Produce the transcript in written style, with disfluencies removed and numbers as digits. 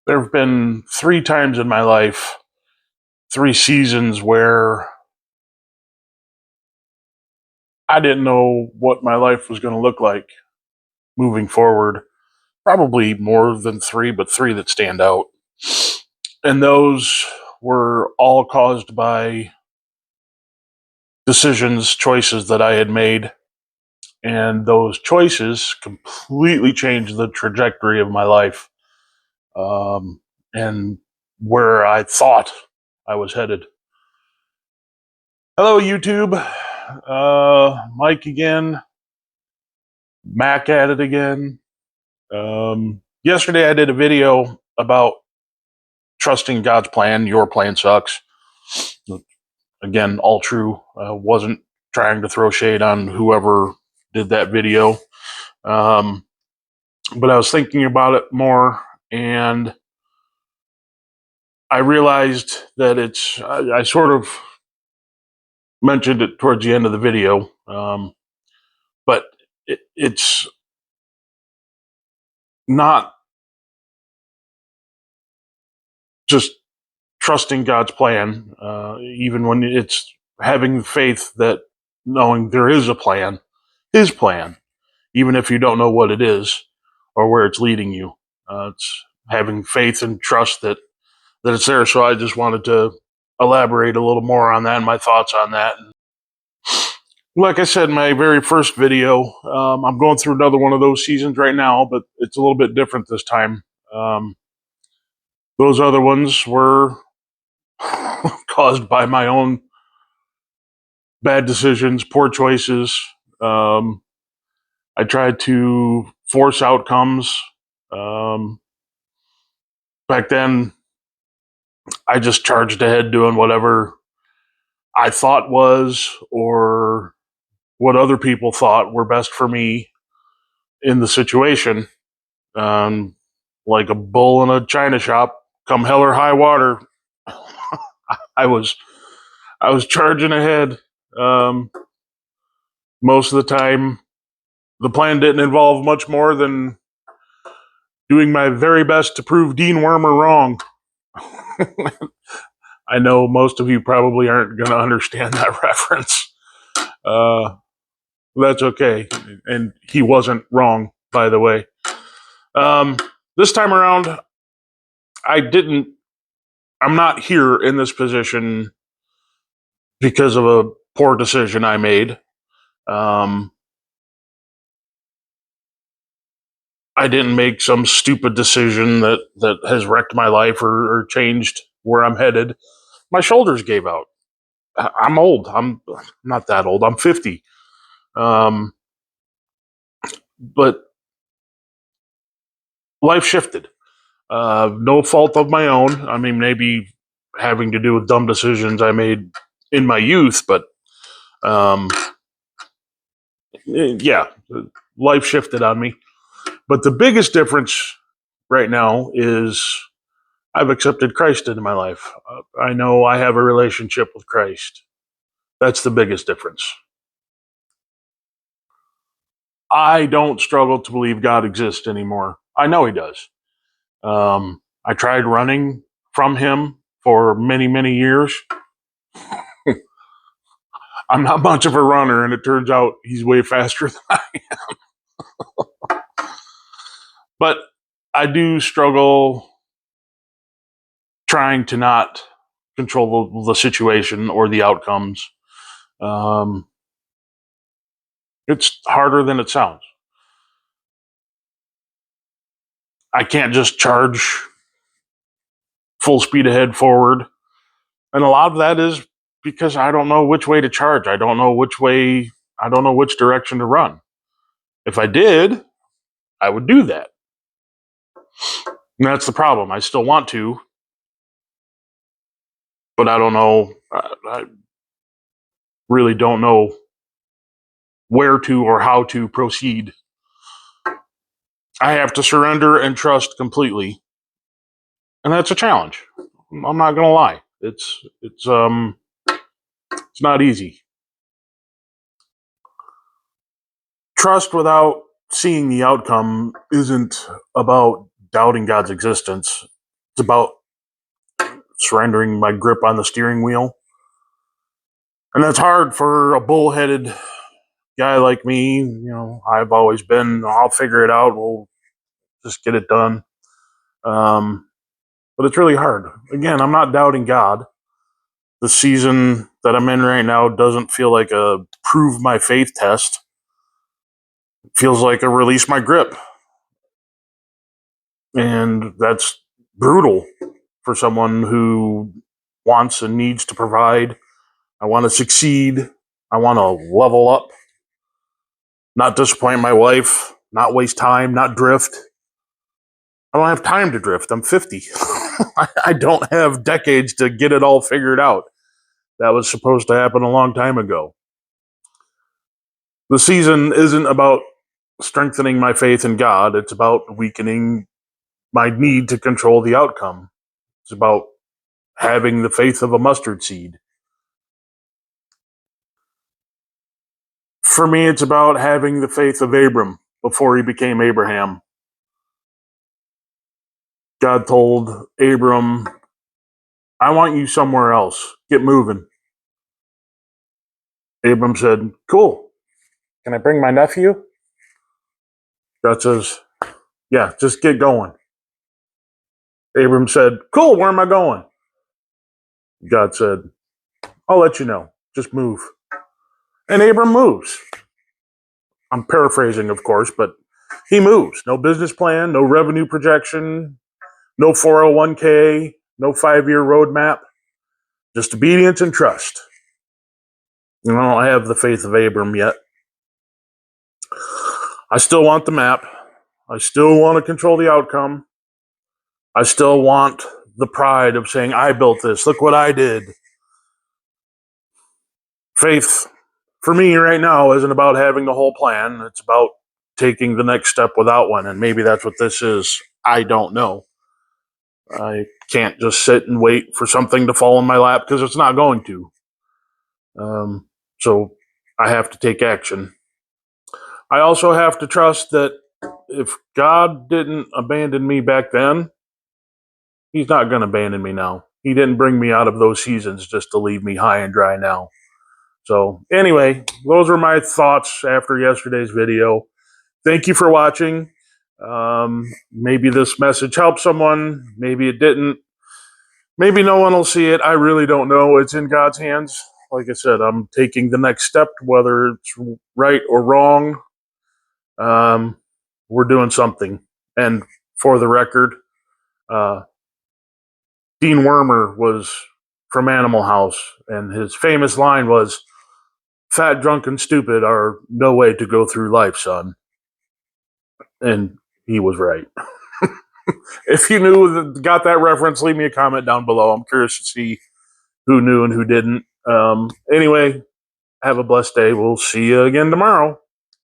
There have been 3 times in my life, 3 seasons where I didn't know what my life was going to look like moving forward. Probably more than 3, but 3 that stand out. And those were all caused by decisions, choices that I had made. And those choices completely changed the trajectory of my life, and where I thought I was headed. Hello, YouTube. Mike again. Mac at it again. Yesterday I did a video about trusting God's plan. Your plan sucks. Again, all true. Wasn't trying to throw shade on whoever did that video. But I was thinking about it more, and I realized that I sort of mentioned it towards the end of the video, but it's not just trusting God's plan, even when it's having faith that knowing there is a plan, His plan, even if you don't know what it is or where it's leading you. It's having faith and trust that it's there. So I just wanted to elaborate a little more on that and my thoughts on that. Like I said in my very first video, I'm going through another one of those seasons right now, but it's a little bit different this time. Those other ones were caused by my own bad decisions, poor choices. I tried to force outcomes. Back then, I just charged ahead doing whatever I thought was, or what other people thought were best for me in the situation. Like a bull in a china shop, come hell or high water, I was charging ahead. Most of the time, the plan didn't involve much more than doing my very best to prove Dean Wormer wrong. I know most of you probably aren't going to understand that reference. That's okay. And he wasn't wrong, by the way. This time around, I'm not here in this position because of a poor decision I made. I didn't make some stupid decision that has wrecked my life or changed where I'm headed. My shoulders gave out. I'm old. I'm not that old. I'm 50. But life shifted. No fault of my own. I mean, maybe having to do with dumb decisions I made in my youth, but yeah, life shifted on me. But the biggest difference right now is I've accepted Christ into my life. I know I have a relationship with Christ. That's the biggest difference. I don't struggle to believe God exists anymore. I know He does. I tried running from Him for many, many years. I'm not much of a runner, and it turns out He's way faster than I am. But I do struggle trying to not control the situation or the outcomes. It's harder than it sounds. I can't just charge full speed ahead forward. And a lot of that is because I don't know which way to charge. I don't know which direction to run. If I did, I would do that. And that's the problem. I still want to, but I don't know. I really don't know where to or how to proceed. I have to surrender and trust completely. And that's a challenge. I'm not going to lie. It's not easy. Trust without seeing the outcome isn't about doubting God's existence. It's about surrendering my grip on the steering wheel. And that's hard for a bullheaded guy like me. I've always been, I'll figure it out. We'll just get it done. But it's really hard. Again, I'm not doubting God. The season that I'm in right now doesn't feel like a prove my faith test. It feels like a release my grip. And that's brutal for someone who wants and needs to provide. I want to succeed. I want to level up, not disappoint my wife, not waste time, not drift. I don't have time to drift. I'm 50. I don't have decades to get it all figured out. That was supposed to happen a long time ago. The season isn't about strengthening my faith in God. It's about weakening my need to control the outcome. It's about having the faith of a mustard seed. For me, it's about having the faith of Abram before he became Abraham. God told Abram, I want you somewhere else. Get moving. Abram said, cool. Can I bring my nephew? God says, yeah, just get going. Abram said, cool, where am I going? God said, I'll let you know. Just move. And Abram moves. I'm paraphrasing, of course, but he moves. No business plan, no revenue projection, no 401k, no 5-year roadmap, just obedience and trust. I don't have the faith of Abram yet. I still want the map. I still want to control the outcome. I still want the pride of saying, I built this. Look what I did. Faith, for me right now, isn't about having the whole plan. It's about taking the next step without one. And maybe that's what this is. I don't know. I can't just sit and wait for something to fall in my lap because it's not going to. So I have to take action. I also have to trust that if God didn't abandon me back then, he's not going to abandon me now. He didn't bring me out of those seasons just to leave me high and dry now. So anyway, those were my thoughts after yesterday's video. Thank you for watching. Maybe this message helped someone. Maybe it didn't. Maybe no one will see it. I really don't know. It's in God's hands. Like I said, I'm taking the next step, whether it's right or wrong. We're doing something. And for the record, Dean Wormer was from Animal House, and his famous line was, fat, drunk, and stupid are no way to go through life, son. And he was right. If you got that reference, leave me a comment down below. I'm curious to see who knew and who didn't. Anyway, have a blessed day. We'll see you again tomorrow.